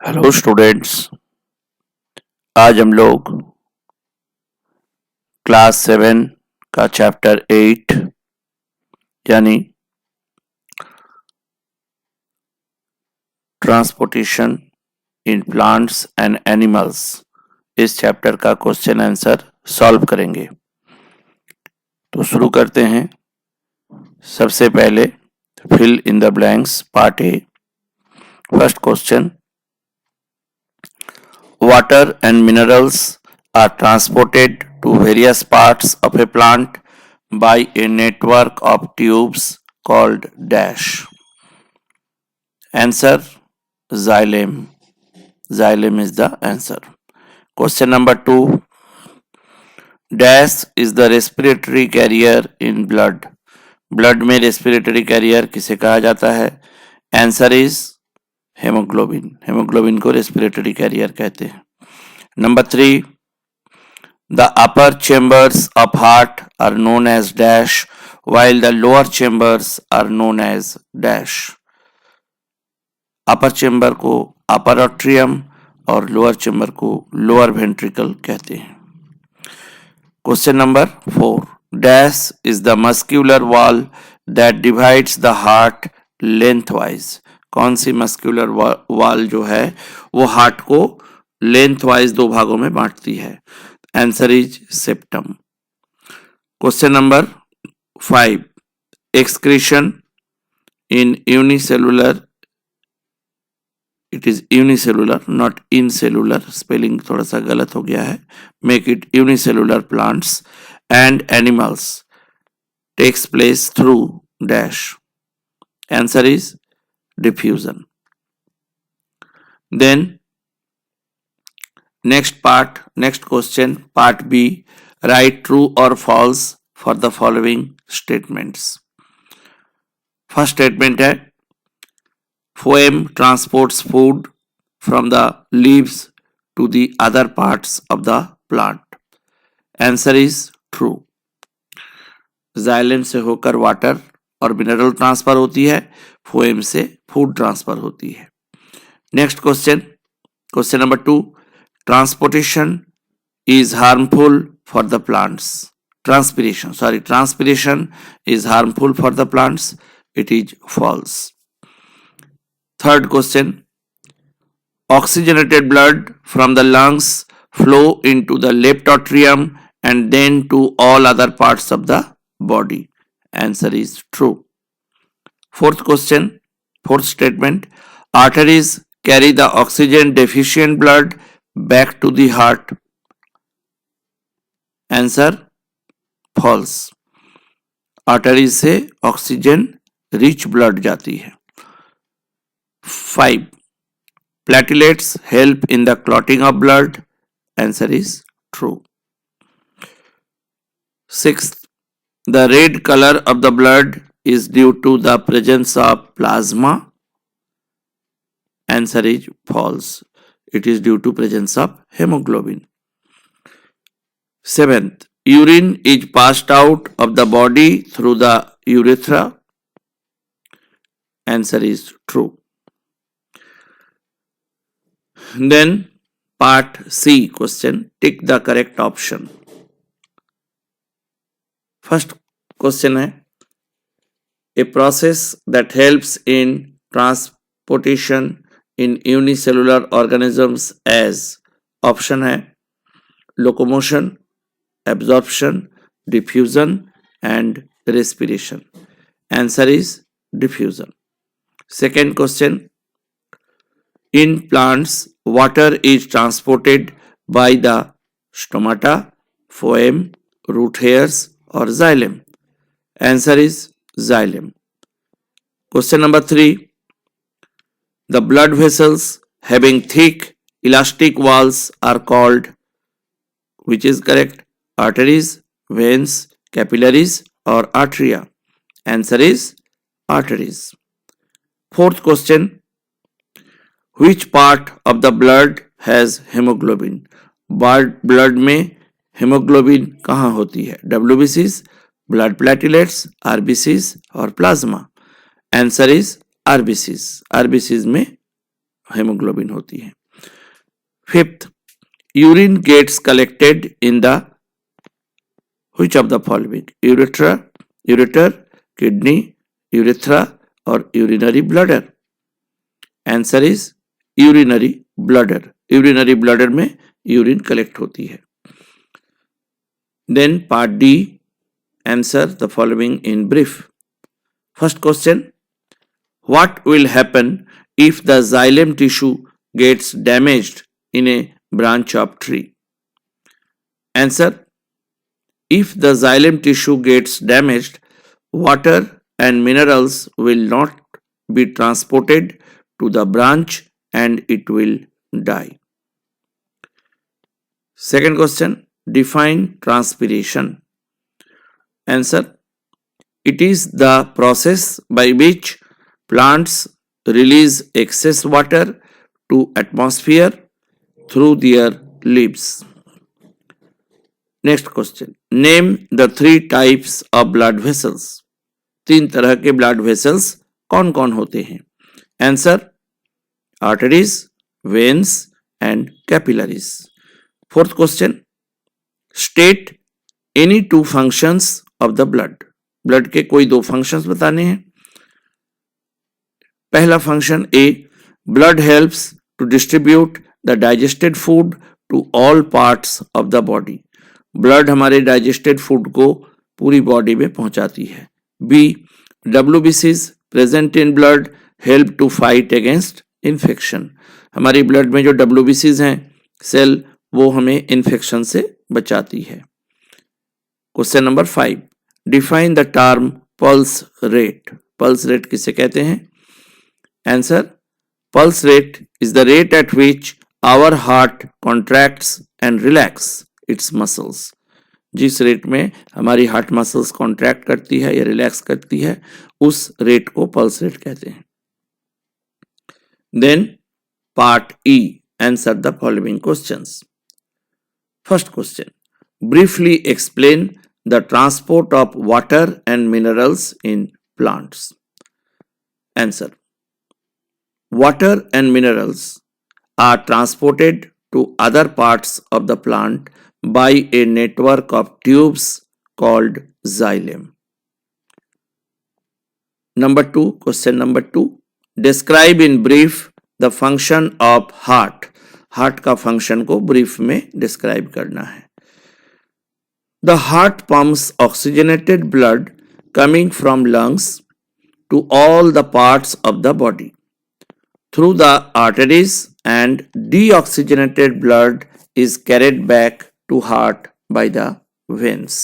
Hello students. आज हम लोग क्लास 7 का चैप्टर 8 यानी transportation in plants and animals इस चैप्टर का क्वेश्चन आंसर सॉल्व करेंगे। तो शुरू करते हैं। सबसे पहले fill in the blanks part A. First question, water and minerals are transported to various parts of a plant by a network of tubes called dash. Answer, xylem. Xylem is the answer. Question number 2. Dash is the respiratory carrier in blood. Blood में respiratory career किसे कहा जाता है? Answer is haemoglobin. Haemoglobin को respiratory career कहते हैं। Number 3, the upper chambers of heart are known as dash while the lower chambers are known as dash. Upper chamber को अपर atrium और लोअर चेंबर को लोअर वेंट्रिकल कहते हैं। Question number 4, dash is the muscular wall that divides the heart lengthwise. कौन सी muscular wall जो है वो heart को लेंथवाइज दो भागों में बांटती है? Answer is septum. Question number 5, excretion in unicellular, it is unicellular not incellular, spelling थोड़ा सा गलत हो गया है, make it unicellular plants and animals takes place through dash. Answer is diffusion. Then next question, part B, write true or false for the following statements. First statement है, phloem transports food from the leaves to the other parts of the plant. Answer is true. xylem से होकर water और mineral transfer होती है, phloem से food transfer होती है। Next question number 2, transportation is harmful for the plants. Transpiration is harmful for the plants. It is false. Third question, oxygenated blood from the lungs flow into the left atrium and then to all other parts of the body. Answer is true. Fourth statement, arteries carry the oxygen deficient blood back to the heart. Answer false. Artery से oxygen rich blood जाती है। 5, platelets help in the clotting of blood. Answer is true. 6, the red colour of the blood is due to the presence of plasma. Answer is false. It is due to presence of hemoglobin. 7th, urine is passed out of the body through the urethra. Answer is true. Then part C question, tick the correct option. First question है, a process that helps in transportation in unicellular organisms as option है locomotion, absorption, diffusion and respiration. Answer is diffusion. Second question, in plants water is transported by the stomata, phloem, root hairs or xylem. Answer is xylem. Question number 3, the blood vessels having thick elastic walls are called, which is correct? Arteries, veins, capillaries or arteria. Answer is arteries. Fourth question, which part of the blood has hemoglobin? Blood में hemoglobin कहाँ होती है? WBCs, blood platelets, RBCs और प्लाज्मा। Answer is RBCs. RBCs में hemoglobin होती है। Fifth, urine gets collected in the which of the following? Ureter, kidney, urethra और urinary bladder? Answer is urinary bladder. Urinary bladder में यूरिन कलेक्ट होती है। Then part D, answer the following in brief. First question, what will happen if the xylem tissue gets damaged in a branch of tree? Answer, if the xylem tissue gets damaged, water and minerals will not be transported to the branch and it will die. Second question, define transpiration. Answer, it is the process by which plants release excess water to atmosphere through their leaves. Next question, name the 3 types of blood vessels. 3 तरह के blood vessels कौन कौन होते हैं? Answer, arteries, veins and capillaries. Fourth question, state any 2 functions of the blood. Blood के कोई 2 functions बताने हैं। पहला function A, blood helps to distribute the digested food to all parts of the body. Blood हमारे digested food को पूरी body में पहुंचाती है। बी, डब्ल्यूबीसीज present in blood help to fight against infection. हमारी ब्लड में जो डब्ल्यूबीसीज हैं सेल, वो हमें इन्फेक्शन से बचाती है। Question number 5, define the term pulse rate. Pulse rate किसे कहते हैं? Answer, pulse rate is the rate at which our heart contracts and relax its muscles. जिस रेट में हमारी हार्ट मसल्स कॉन्ट्रैक्ट करती है या रिलैक्स करती है, उस रेट को पल्स रेट कहते हैं। Then part E, answer the following questions. First question, briefly explain the transport of water and minerals in plants. Answer, water and minerals are transported to other parts of the plant by a network of tubes called xylem. Number 2, question number 2, describe in brief the function of heart. Heart का function को brief में describe करना है। The heart pumps oxygenated blood coming from lungs to all the parts of the body through the arteries, and deoxygenated blood is carried back to heart by the veins.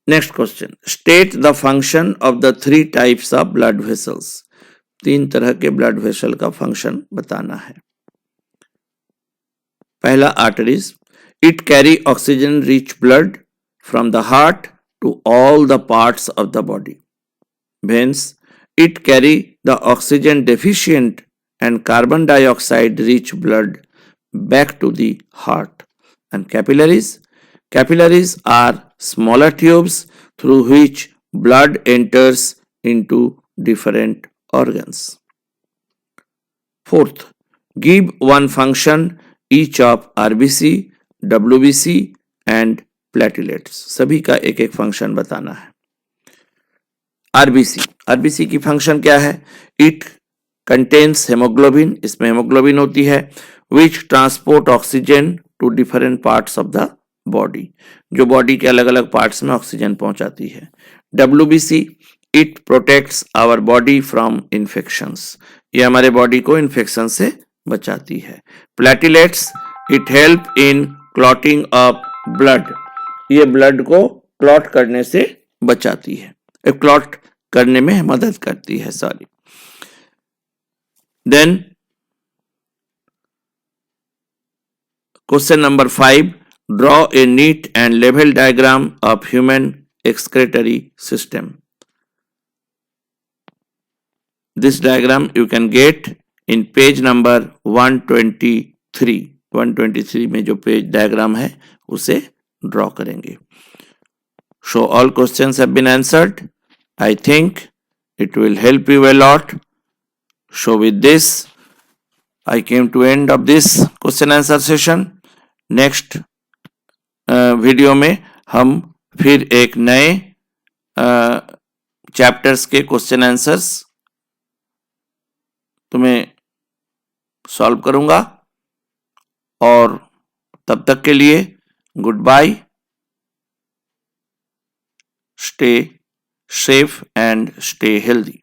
Next question, state the function of the 3 types of blood vessels. 3 तरह के blood vessel का function बताना है। पहला arteries, it carry oxygen rich blood from the heart to all the parts of the body. Veins, it carry the oxygen deficient and carbon dioxide rich blood back to the heart. And capillaries are smaller tubes through which blood enters into different organs. Fourth, give one function each of RBC, WBC and platelets. सभी का एक एक function बताना है। RBC की function क्या है? It contains haemoglobin, इसमें हेमोग्लोबिन होती है, which transport oxygen to different parts of the body, जो बॉडी के अलग अलग पार्ट्स में ऑक्सीजन पहुंचाती है। WBC, it protects our body from infections, ये हमारे बॉडी को इन्फेक्शन से बचाती है। Platelets, it help in clotting of blood, ये ब्लड को क्लॉट करने से बचाती है, क्लॉट करने में मदद करती है, sorry. Then question number 5, draw a neat and level diagram of human excretory system. This diagram you can get in page number 123. 123 में जो पेज डायग्राम है उसे ड्रॉ करेंगे. So all questions have been answered. I think it will help you a lot. So with this, I came to end of this question answer session. Next video में हम फिर एक नए chapters के question answers तुम्हें solve करूंगा, और तब तक के लिए goodbye, stay safe and stay healthy.